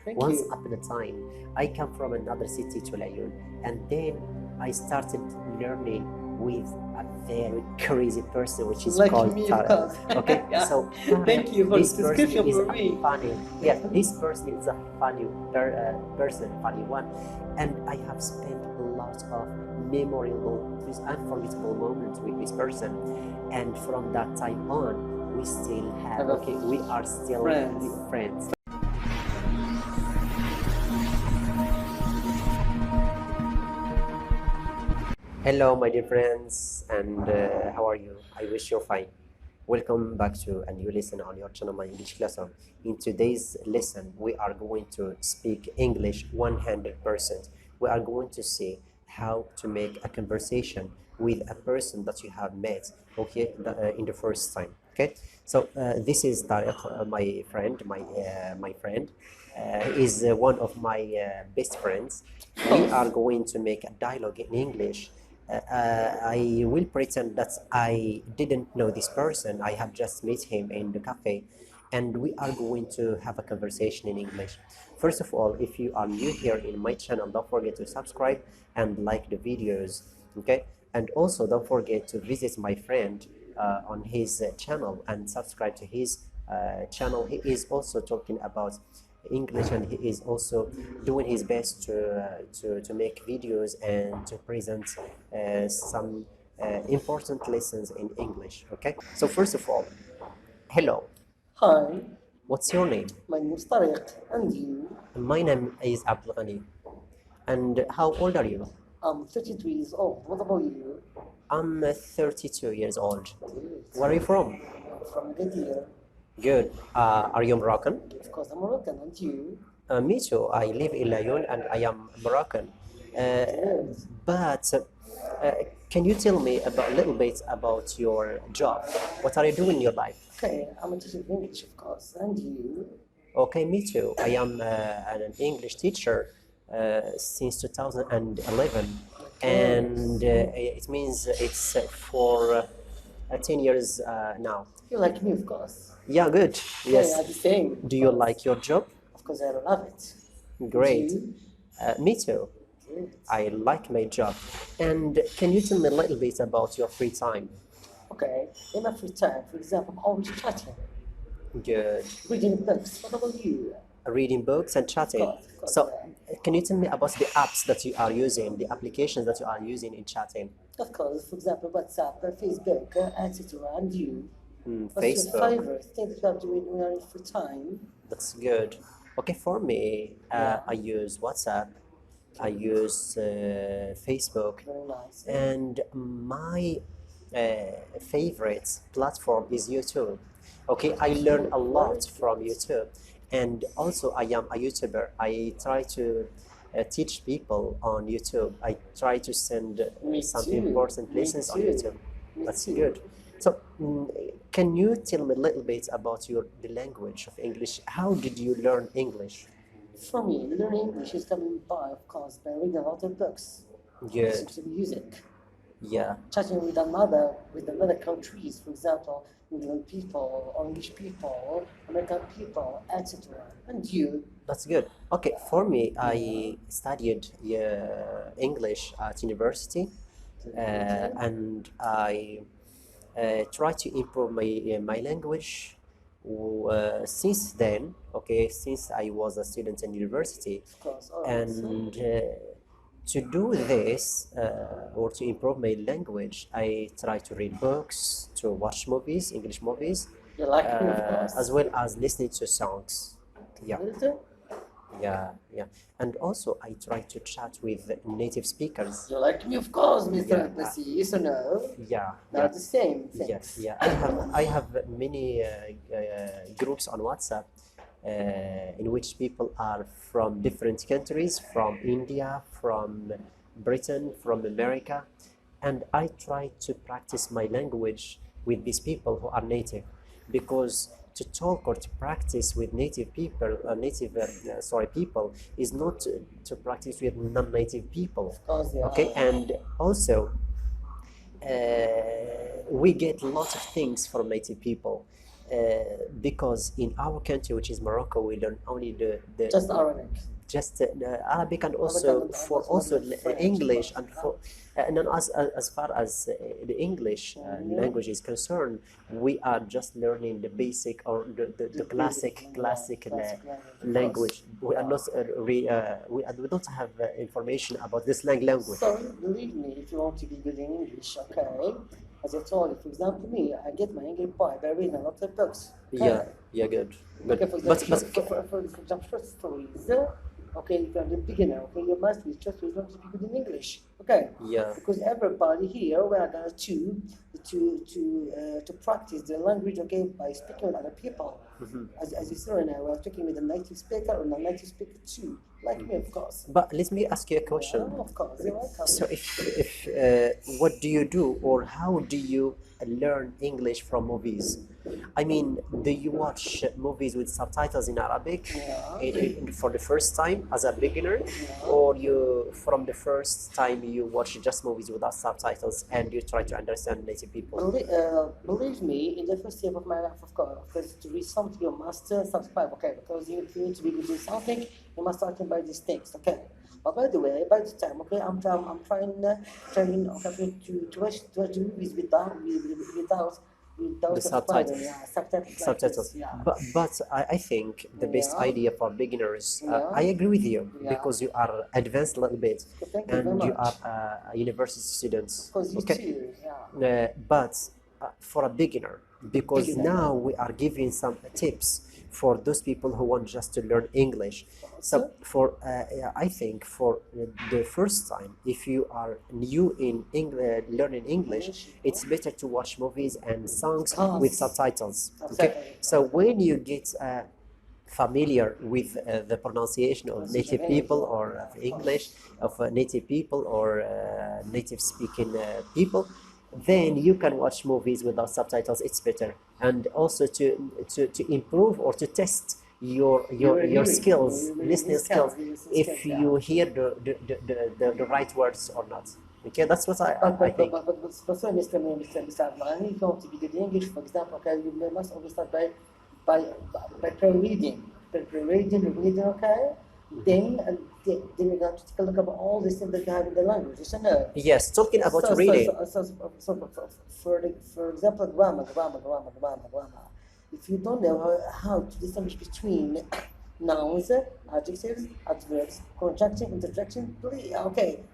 Thank Once you. upon a time, I come from another city to Lyon, and then I started learning with a very crazy person, which is Like called me, of Tarek. course. Okay, Yeah. so Tarek, Thank you for this the person description is for a me. funny, yeah, this person is a funny person, funny one, and I have spent a lot of memorable, unforgettable moments with this person, and from that time on, we still have, okay, we are still friends. Hello, my dear friends, and how are you? I wish you're fine. Welcome back to a new lesson on your channel, My English Lesson. In today's lesson, we are going to speak English 100%. We are going to see how to make a conversation with a person that you have met, okay, in the first time. Okay, so this is Tariq, my friend, my friend. He is one of my best friends. We are going to make a dialogue in English. I will pretend that I didn't know this person. I have just met him in the cafe, and we are going to have a conversation in English. First of all, if you are new here in my channel, don't forget to subscribe and like the videos, okay? And also don't forget to visit my friend on his channel and subscribe to his channel. He is also talking about English, and he is also doing his best to make videos and to present some important lessons in English. Okay, so first of all, hello, Hi, what's your name? my name is Tariq, and you? My name is Abdul Ghani. And how old are you? I'm 32 years old. What about you? I'm 32 years old. Good. Where are you from? From Gadir. Good. Are you Moroccan? Of course, I'm Moroccan, and you? Me too. I live in Lyon and I am Moroccan. Good. But can you tell me about a little bit about your job? What are you doing in your life? Okay, I'm a teacher of English, of course, and you? Okay, me too. I am an English teacher since 2011, and it means it's for 10 years now. You like me, of course. Yeah, good. Yeah, Yes. the same. Do you like your job? Of course, I love it. Great. You? Me too. Good. I like my job. And can you tell me a little bit about your free time? Okay, in my free time, for example, I'm always chatting, Good. reading books. What about you? Reading books and chatting. Of course, So, can you tell me about the apps that you are using, the applications that you are using in chatting? Of course, for example, WhatsApp, Facebook, etc. And you? What's your Facebook. favorite thing that you are doing when you're in free time? That's good. Okay, for me, Yeah. I use WhatsApp, I use Facebook, Very nice. and my favorite platform is YouTube. Okay, I learn a lot from YouTube, and also I am a YouTuber. I try to teach people on YouTube. I try to send Me some too. important Me lessons on too. YouTube. Me That's too. good. So, can you tell me a little bit about the language of English? How did you learn English? For me, learning English is coming by, of course, by reading a lot of books, Good. listening to music, Yeah. chatting with another countries, for example, England people, English people, American people, etc. And you? That's good. Okay, for me, I studied English at university, and I try to improve my language. Since then, okay, since I was a student in university, Of course, all right. and to do this or to improve my language, I try to read books, to watch movies, English movies, You like me, of course. as well as listening to songs. Yeah. Good. Yeah. And also, I try to chat with native speakers. You like me, of course, Mr. Yeah. Messi. Yes or no? Yeah. Not the same thing. Yeah. I have many groups on WhatsApp in which people are from different countries, from India, from Britain, from America, and I try to practice my language with these people who are native, because to talk or to practice with native people, people, is not to practice with non-native people. Of course, yeah. Okay, and also we get lots of things from native people. because in our country, which is Morocco, we learn only the Just Arabic. just Arabic and Arabic also and for also also French, English of and course, for and then as far as the English language is concerned, we are just learning the basic or the classic language. We are not we don't have information about this language. So believe me, if you want to be good in English, okay. As I told you, for example, me, I get my English by reading a lot of books. Okay? Yeah, good. Okay, for But example, for example, first stories. Okay, if you're the beginner, okay, you must be just learn to be good in English. Okay. yeah, Because everybody here we are gonna to practice the language, okay, by speaking with other people. As you saw right now, we are talking with a native speaker or a native speaker too, like me, of course. but let me ask you a question. Yeah, of course, you're welcome. So if what do you do or how do you learn English from movies? I mean, do you watch movies with subtitles in Arabic for the first time as a beginner, or you from the first time you watch just movies without subtitles and you try to understand native people? Believe me, in the first step of my life, of course, because to read something you must subscribe, okay? Because you need to be good at something, you must start by these things, okay? But by the way, by the time, okay, I'm trying okay, to watch the movies without The subtitles. yeah, subtitles. Like Subtitles. this, yeah. But I think the best Yeah. idea for beginners, Yeah. I agree with you Yeah. because you are advanced a little bit So thank you very and you much. are a university students. Because you Okay. too, yeah. But for a beginner, because Beginner. now we are giving some tips for those people who want just to learn English. So for I think for the first time, if you are new in learning English, it's better to watch movies and songs with subtitles. Okay, so when you get familiar with the pronunciation of native people or of English, of native people or native speaking people, then you can watch movies without subtitles. It's better, and also to improve or to test your hearing, skills, your listening skills, if yeah. you hear the right words or not. Okay, that's what I think. But so, Mr. Adnan, if you want to be good in English, for example, okay, you must always start by pre-reading, reading, okay? Then you're going to take a look at all these things that you have in the language, yes or no? Yes, talking about reading. For example, grammar. If you don't know how to distinguish between nouns, adjectives, adverbs, conjunction, interjection,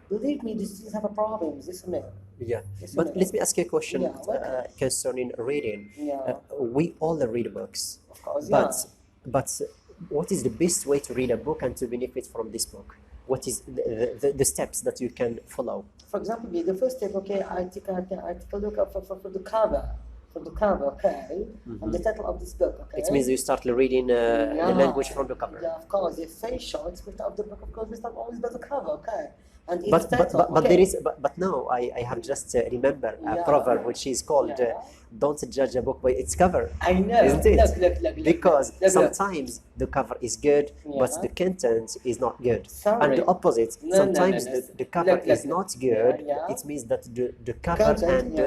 believe me, these have a problem, yes or no? Yeah, Yes or but no? let me ask you a question Yeah, welcome. concerning reading. Yeah. We all read books, Of course, but yeah. but what is the best way to read a book and to benefit from this book? What is the steps that you can follow? For example, the first step, okay, I take a look up for the cover. For the cover, okay, and the title of this book, okay. It means you start reading the language from the cover. Yeah, of course. The facial aspect of the book, of course, we start always by the cover, okay. And its But title, but okay. there is but now I have just remember a Yeah. proverb which is called Yeah. "Don't judge a book by its cover." I know. Isn't it? Look, Because look. sometimes the cover is good, but Yeah. the content is not good. Sorry. And the opposite, No, sometimes no, no. the cover Look, is look. not good. Yeah. It means that the cover Content,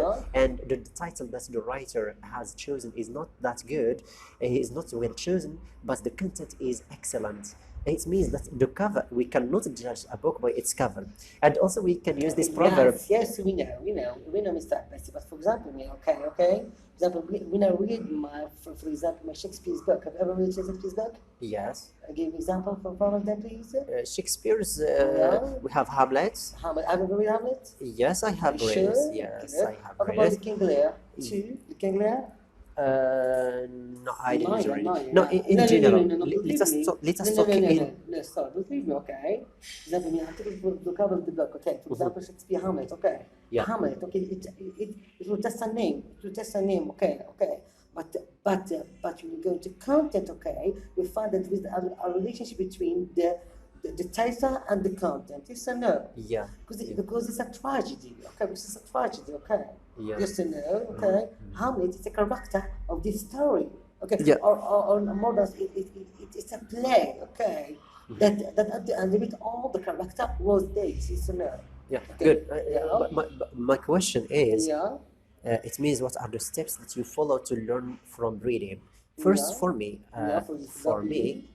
and the title that the writer has chosen is not that good. It is not well chosen, but the content is excellent. It means that the cover, we cannot judge a book by its cover. And also we can use this proverb. Yes, we know, Mr. Abbasi. But for example, okay. For example, when I read for example, my Shakespeare's book. Have you ever read Shakespeare's book? Yes. I give example for one of them, please. Shakespeare's, Yeah. we have Hamlet. Hamlet. Have you ever read Hamlet? Yes, I have You read. sure? Yes, Good. I have What about the read. King Lear? The King Lear? No, I didn't read. No, in general. no, Let us talk. Let us no, talk no, no, in. no, no, sorry, believe me, okay? For example, I take the cover of the book, okay? For example, Shakespeare Hamlet, okay? Yeah. Hamlet, okay? It was just a name. It was just a name, okay? But when you go into content, okay, you find that there is a relationship between the title and the content. Yes or no? Yeah. Because it's a tragedy, okay? Because it's a tragedy, okay? Yeah. Yes or no? Okay. Hamlet is a character of this story, okay? Yeah. Or more than it's a play, okay? That at the end of it, all the character was dead. Yes or no? Yeah. Okay. Good. Yeah. But my question is, Yeah. it means what are the steps that you follow to learn from reading. First, Yeah. for me, Yeah, for me,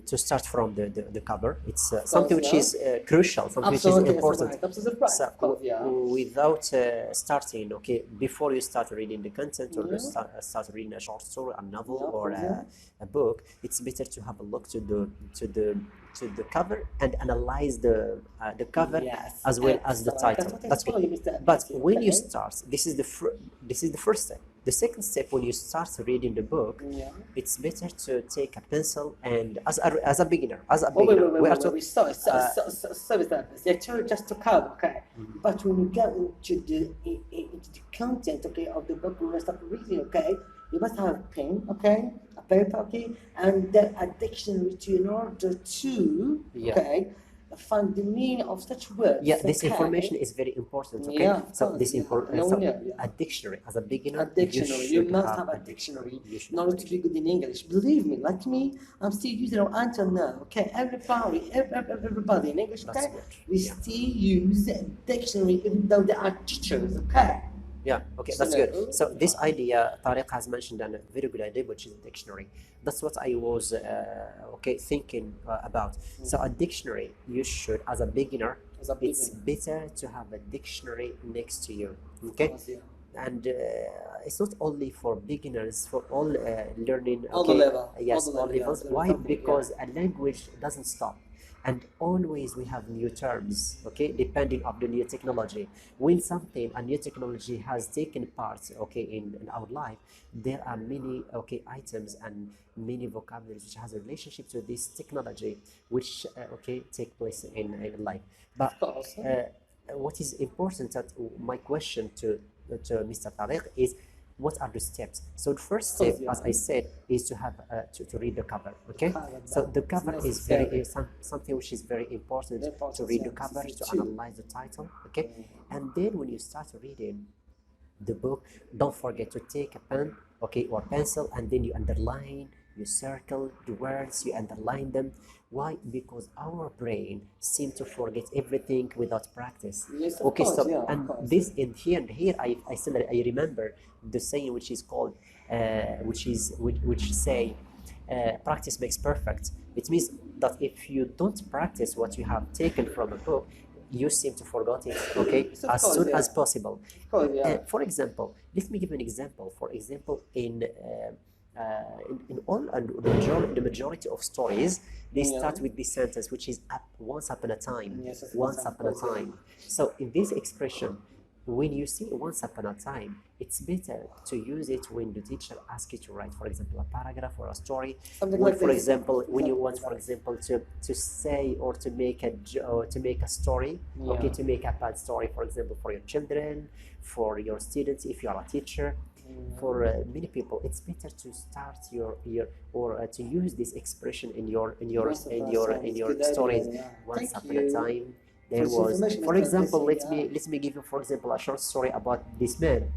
to start from the cover, it's something which yeah. is crucial, something which is Absolutely, important. right. Absolutely right. So Of course, yeah. without starting, okay, before you start reading the content or Yeah. start reading a short story, a novel, Yeah, of or course, yeah. a book, it's better to have a look to the cover and analyze the cover Yes, as well as the excellent. title. That's what I That's told good. you, Mr. But Abbasi, when you okay? start, this is the first step. The second step, when you start reading the book, Yeah. it's better to take a pencil and as a beginner, Oh, we are wait. Sorry, Mr. Abbasi. Actually, just to cover, okay? But when you get into the content, okay, of the book, when you start reading, okay, you must have a pen, okay, a paper, okay, and a dictionary to in order to, Yeah. okay, find the meaning of such words. Yeah, this okay? information is very important. Okay, Yeah, of so course, this yeah. important. No, So yeah, yeah. a dictionary as a beginner, A dictionary. You should must have a dictionary You should in have order a to be good in English. Believe me, like me, I'm still using it until now. Okay, everybody in English, That's okay, good. we Yeah. still use a dictionary even though they are teachers. Okay. Yeah, okay, that's So, good. So this idea, Tariq has mentioned a very good idea, which is a dictionary. That's what I was thinking about. So a dictionary, you should, as a beginner, As a it's beginner. better to have a dictionary next to you. Okay, course, yeah. and it's not only for beginners, for all learning. All the Okay, level, yes, all the all level, levels. yeah. Why? Something, yeah. Because a language doesn't stop. And always we have new terms, okay, depending on the new technology. When a new technology has taken part, okay, in our life, there are many, okay, items and many vocabularies which has a relationship to this technology, which, okay, take place in life. But Of course. what is important, that my question to Mr. Tariq is, what are the steps? So the first step, yeah. as I said, is to have to read the cover. Okay, cover, so that the is cover is necessary. very something which is very important, Very important, to read yeah, the cover, this is to true. analyze the title. Okay, and then when you start reading the book, don't forget to take a pen, okay, or pencil, and then you underline, you circle the words, you underline them. Why? Because our brain seems to forget everything without practice. Yes, of Okay, course, so yeah, of and course. this in here and here, I still I remember the saying which is called which say practice makes perfect. It means that if you don't practice what you have taken from a book, you seem to forget it, okay, Yes, of as course, soon yeah. as possible. Of course, yeah. For example, let me give you an example. For example, in all and the majority of stories, they Yeah. start with this sentence, which is once upon a time. Yes, of Once course, upon a of course, yeah. time. So in this expression, when you see once upon a time, it's better to use it when the teacher asks you to write, for example, a paragraph or a story. Something When, like for this. example, when you Something want, like for that. example, to say or to make a story, okay, Yeah. to make a bad story, for example, for your children, for your students, if you are a teacher. For many people, it's better to start your or to use this expression in your Once upon a time, it's a good idea, stories. yeah. Once Thank upon a you time, for there this was, information, for Mr. example, Abbasi, let me give you, for example, a short story about this man.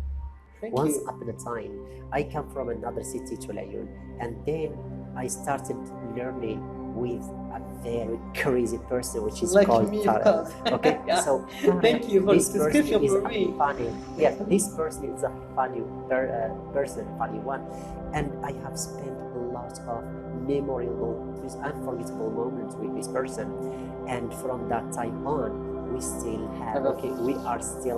Thank Once you. upon a time, I come from another city to Layun, and then I started learning with a very crazy person, which is Like called me, of Tarek. course. Okay, Yeah. so Thank you for this the description person is for a me. funny. Yes, this person is a funny person, funny one, and I have spent a lot of memorable, unforgettable moments with this person, and from that time on, we still have. Okay, we are still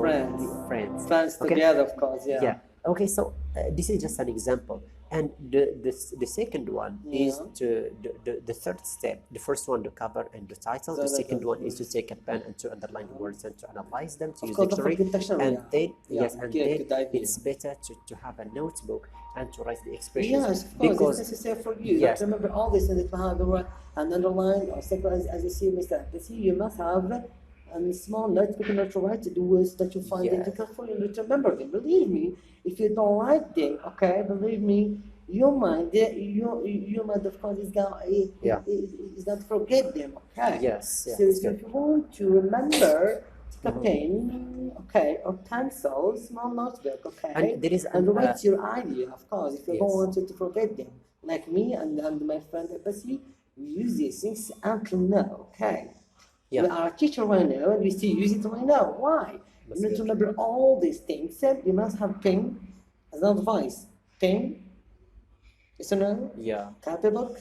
friends. Friends Okay? together, of course, yeah. Yeah. Okay, so this is just an example. And the second one is Yeah. the third step. The first one, the cover and the title. So The that- second that- one is to take a pen and to underline the words and to analyze them, to Of use course, don't dictionary. forget dictionary, And yeah. then, Yeah, yes, and okay, then good idea. it's better to have a notebook and to write the expressions. Yes, of course, because it's necessary for you. Yes. Remember all this, and if you have an underline or second, as you see, Mr. Abbasi, you must have a small notebook in order to write the words that you find Yeah. difficult for you to remember them. Believe me, if you don't write them, okay, believe me, your mind, of course, is Yeah. going to forget them, okay? Yes, yeah, So that's if good. you want to remember, take a pen, okay, or pencil, small notebook, okay, And there is and an, write your idea, of course, if you Yes. don't want to forget them. Like me and my friend Abbasi, we use these things until now, okay? Yeah. We are a teacher right now and we still use it right now. Why? That's You need to good. remember all these things. You must have pen as an advice. Pen, yes or no? Yeah. Copybook,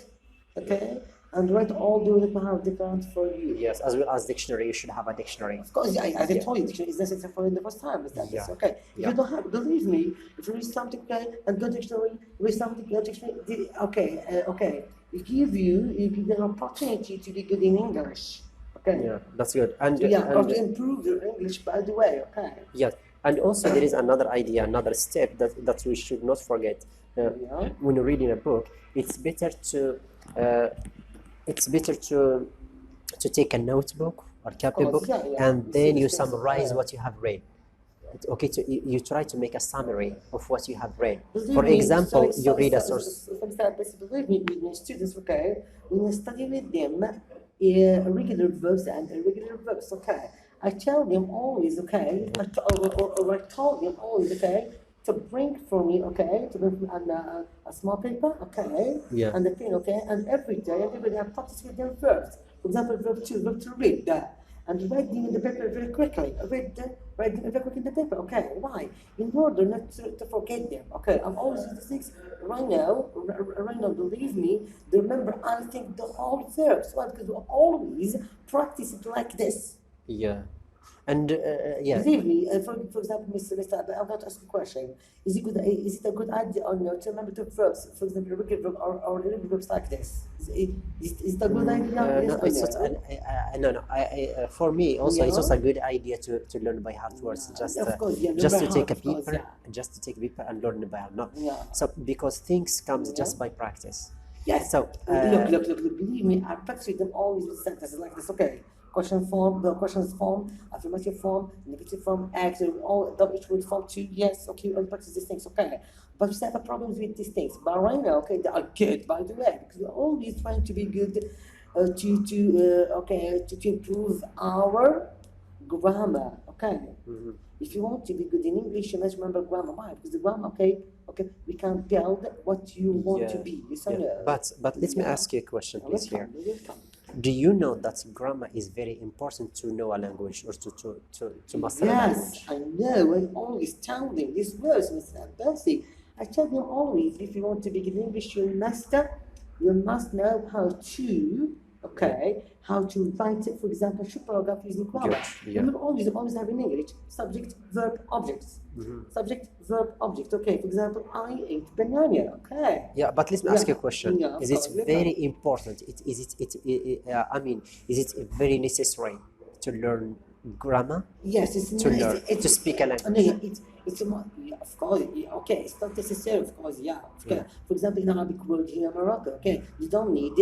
okay? And write all those that have different for you. Yes, as well as dictionary. You should have a dictionary. Of course, as I Yeah. told you, dictionary is necessary for the first time. Yeah. Okay. If Yeah. you don't have, believe me, if you read something and go dictionary, read something, go dictionary. Okay. You give you an opportunity to be good in English. Okay. Yeah, that's good. And Or and to improve your English, by the way. Okay. yes, and also there is another idea, another step that we should not forget. Yeah. When you're reading a book, it's better to uh, take a notebook or copybook, yeah. and You then see you the things, summarize yeah. what you have read. Okay, so you try to make a summary of what you have read. Believe For me, example, so- you so- read a so- source. For example, believe me, with my students, okay, when I study with them regular verbs and irregular verbs, okay, I tell them always, okay, or I told them always, okay, to bring for me, okay, to bring a small paper, okay, Yeah. and a pen, okay, and every day I practice with them verbs. For example, verb to read that. And write them in the paper very quickly. Write them very quickly in the paper. Okay, why? In order not to forget them. Okay, I'm always using these things right now. Right now, believe me, they remember anything the whole verbs. Why? Because we always practice it like this. Yeah, and yeah, Believe me, for example, Mr. I'm going to ask you a question. Is it a good idea or not to remember the verbs, for example, irregular verb or irregular verbs like this? Is it a good idea? Yes no, or it's not. no? No. For me, also, it's Yeah. also a good idea to learn by heart words. Just Of course, yeah, learn just by to take a heart, of course, paper, yeah. just to take paper and learn by heart. No. Yeah. So because things comes Yeah. just by practice. Yes. So Look. Believe me, I practice them always with sentences like this. Okay. Question form, the questions form, affirmative form, negative form, active, all each word form too. Yes. Okay. I practice these things. Okay. But we have problems with these things. But right now, okay, they are good, by the way, because we're always trying to be good, to improve our grammar. Okay. If you want to be good in English, you must remember grammar. Why? Because the grammar, okay, we can build what you want to Yeah. be. Yes or yeah. no? But let me ask you a question, please. Here, Welcome. do you know that grammar is very important to know a language or to master a language? Yes, I know. I always tell them these words, Mr. Abbasi. I tell them always, if you want to be good in English, you must know how to write, for example, short paragraph using grammar. Good, yeah. Remember, always have in English subject, verb, objects. Subject, verb, object. Okay, for example, I ate banana. Okay. Yeah, but let me ask you a question. Yeah, of Is it course, very important? I mean, is it very necessary to learn grammar? Yes, it's To learn, to speak a language. No, it's of course, okay, it's not necessary, of course, yeah. Okay. Yeah. For example, in Arabic world here in Morocco, okay, you don't need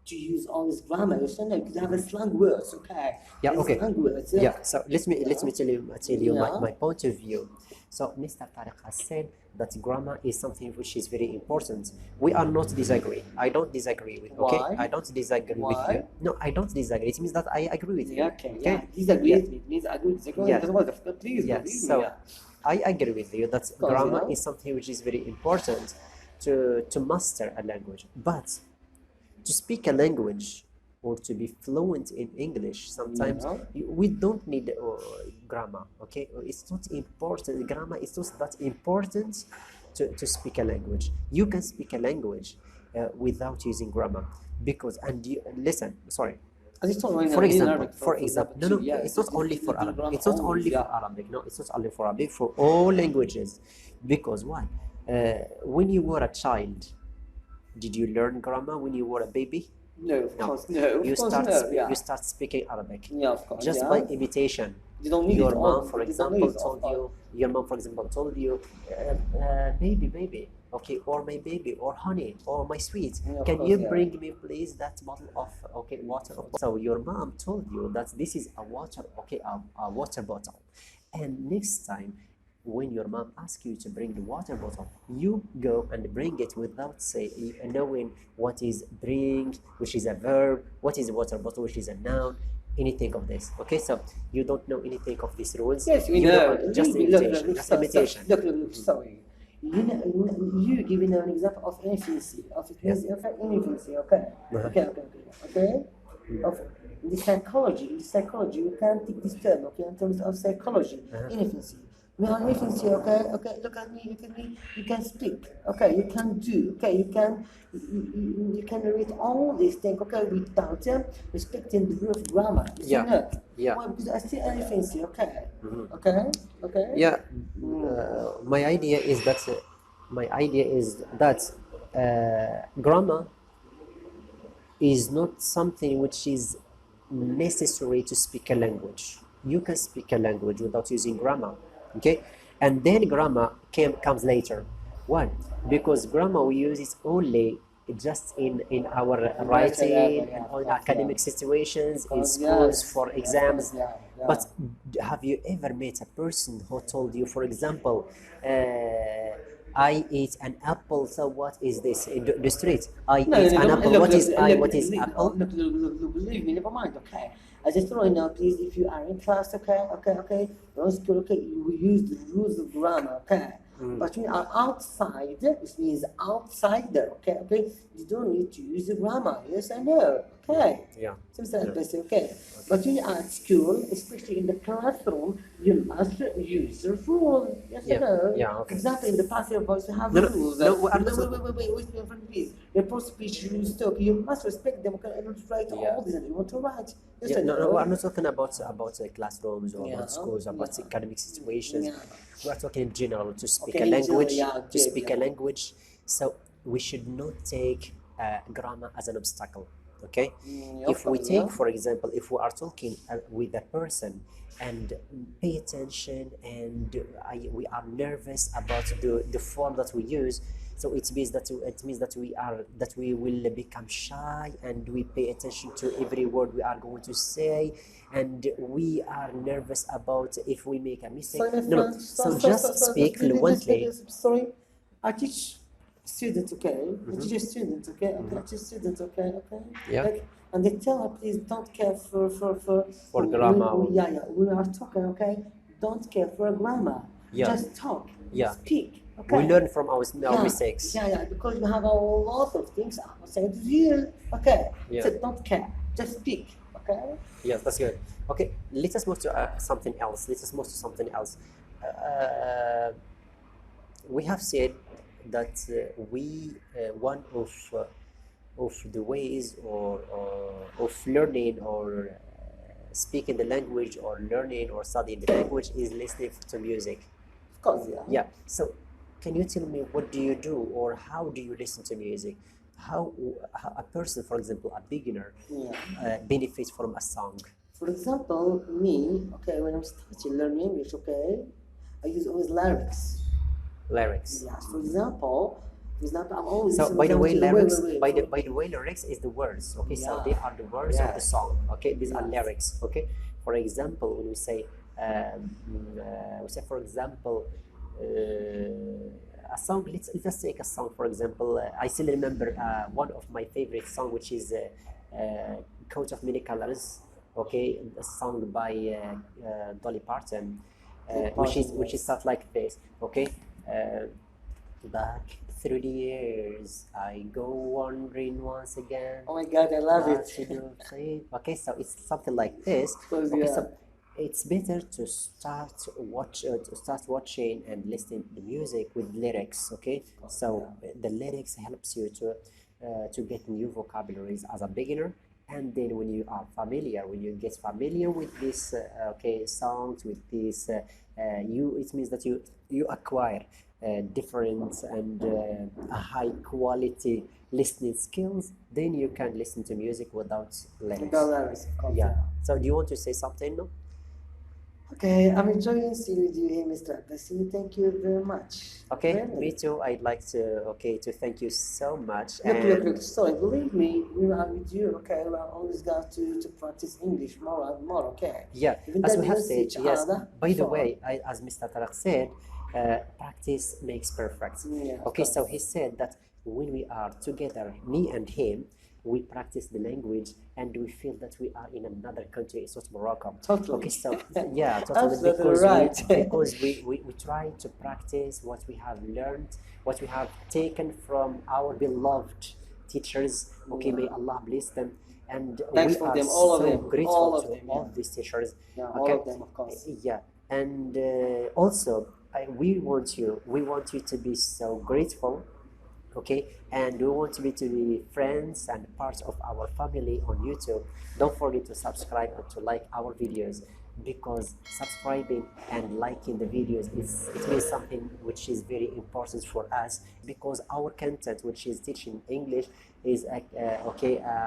to use all this grammar, you know, because you have a slang words, okay. Yeah, There's okay. slang words, Yeah, so let me tell you Yeah. my point of view. So Mr. Tariq has said that grammar is something which is very important. We are not disagree. I don't disagree with. Okay, Why? I don't disagree with Why? you. No, I don't disagree. It means that I agree with you. Yeah, okay, yeah. Disagree Yeah. with me, it means I agree, disagree. Yeah. Please, Yeah, believe me, so yeah. I agree with you that course, grammar yeah. is something which is very important to master a language. But to speak a language or to be fluent in English, sometimes Yeah. we don't need grammar. Okay, it's not important. Grammar is not that important to speak a language. You can speak a language without using grammar because listen. Sorry. As I told right now, For in example, Arabic, for example, no, too, yeah, it's not only for the Arabic. grammar It's not only yeah. for Arabic. No, it's not only for Arabic. For all languages, because why? When you were a child, did you learn grammar when you were a baby? No, of No. course, no. Of You course, start no, yeah. you start speaking Arabic Yeah, of course. just yeah. by imitation. You don't need Your it mom, all. for You don't example, need it told all. you. Your mom, for example, told you, baby, okay, or my baby, or honey, or my sweet. Yeah, of Can course, you yeah. bring me, please, that bottle of water? So your mom told you that this is a water, a water bottle, and next time when your mom asks you to bring the water bottle, you go and bring it without knowing what is bring, which is a verb, what is a water bottle, which is a noun, anything of this. Okay, so you don't know anything of these rules. Yes, we You know. just imitation. Just imitation. Look, sorry. You giving an example of infancy, of infancy, okay? Uh-huh. Okay. Of in the psychology, you can take this term, okay, in terms of psychology, infancy. We are infancy, okay, look at me, you can speak, okay, you can do, okay, you can read all these things, okay, without respecting the rule of grammar. You say Yeah. no. Yeah. Why? Because I see infancy, okay, okay. Yeah, my idea is that grammar is not something which is necessary to speak a language. You can speak a language without using grammar, okay? And then grammar comes later. Why? Because grammar we use it only just in our writing and on academic situations, in schools for exams. But have you ever met a person who told you, for example, I ate an apple, so what is this? In the street, I ate an apple. What is I? What is apple? Look, believe me, never mind, okay? I just want to know, please, if you are in class, okay, don't school, okay, you will use the rules of grammar, okay? But when you are outside, this means outsider, okay? You don't need to use the grammar, yes, I know, okay? Yeah. Seems like this, okay? But when you are at school, especially in the classroom, you must use the rule, yes, Yeah. I know. Yeah, okay. For example, in the passive voice, you have No, no, rules. no, we are not- Wait, my friend, please. Your post-speech rules, talk. You must respect them. Okay, and not write Yeah. all these that you want to write. Yes, Yeah, I no, know. we are not talking about classrooms or Yeah, about schools, about yeah. academic situations. Yeah. We are talking in general to speak Okay, a in general, language. yeah, To good, speak a yeah. language, so we should not take grammar as an obstacle. Okay, if we okay, take, yeah. for example, if we are talking with a person and pay attention and we are nervous about the form that we use, so it means that we will become shy and we pay attention to every word we are going to say, and we are nervous about if we make a mistake. Sorry, my No, friend. so just speak fluently. Sorry, I teach students, okay? I teach students, okay? I teach students, okay? Yeah. Like, and they tell her, please don't care for grammar. We are talking, okay? Don't care for grammar. Yeah. Just talk. Yeah. Speak. Okay. We learn from our mistakes. Yeah, because you have a lot of things outside you. Okay. Yeah. So don't care. Just speak. Okay. Yes, that's good. Okay, let us move to something else. We have said that one of the ways or of learning or speaking the language or learning or studying the language is listening to music. Of course, yeah. Yeah. So, can you tell me what do you do or how do you listen to music? How a person, for example, a beginner, Yeah. benefits from a song? For example, me, okay, when I'm starting learning English, okay, I use always lyrics. Lyrics. Yes. For example, I'm always. So by the way, listening to lyrics. wait, By the way, lyrics is the words. Okay, so Yeah. they are the words of the Yes. song. Okay, these are Yes. lyrics. Okay, for example, when we say for example, a song. Let's just take a song. For example, I still remember one of my favorite song, which is "Coat of Many Colors." Okay, a song by Dolly Parton, which is stuff like this. Okay. Back through the years, I go wandering once again. Oh my God, I love What it. to do, say? Okay, so it's something like this. Course, Okay, yeah. so it's better to start watching and listening to the music with lyrics. Okay, so the lyrics helps you to get new vocabularies as a beginner, and then when you get familiar with these songs, with this it means that you acquire different and high quality listening skills. Then you can listen to music without lyrics. Without lyrics, of course, Yeah. So do you want to say something? No. Okay, I'm enjoying seeing you here, Mr. Abbasi. Thank you very much. Okay, Really. me too. I'd like to thank you so much. Look, sorry, believe me, we are with you, okay? We are always got to practice English more and more, okay? Yeah, Even as though we we have don't see said, each yes. other By the before. way, as Mr. Tarak said, practice makes perfect. Yeah, of Okay, so course. he said that when we are together, me and him, we practice the language and we feel that we are in another country. It's not Morocco. Totally. Okay, so yeah, totally. Absolutely Because right. we try to practice what we have learned, what we have taken from our beloved teachers. Okay, may Allah bless them. And Thanks we for are them, all of so them, grateful all of to them, all yeah. these teachers. Yeah, Okay, all of them, of course. yeah, and also we want you to be so grateful, okay, and we want you to be friends and part of our family on YouTube. Don't forget to subscribe and to like our videos, because subscribing and liking the videos it means something which is very important for us, because our content, which is teaching English, is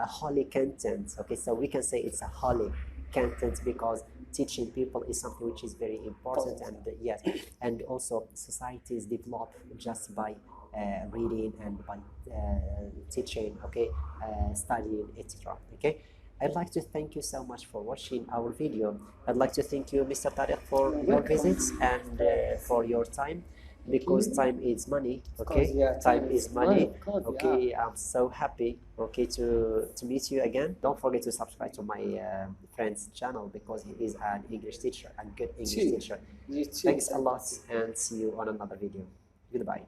holy content. Okay, so we can say it's a holy content, because teaching people is something which is very important. And yes, and also societies develop just by reading and by teaching, okay, studying, etc. Okay, I'd like to thank you so much for watching our video. I'd like to thank you, Mr. Tariq, for You're your welcome. visits and for your time, because you. time is money. Of course, Okay, yeah, time is money. of course, Okay, I'm so happy, okay, to meet you again. Don't forget to subscribe to my friend's channel, because he is an English teacher and good English Too. teacher. You too. Thanks a lot, and see you on another video. Goodbye.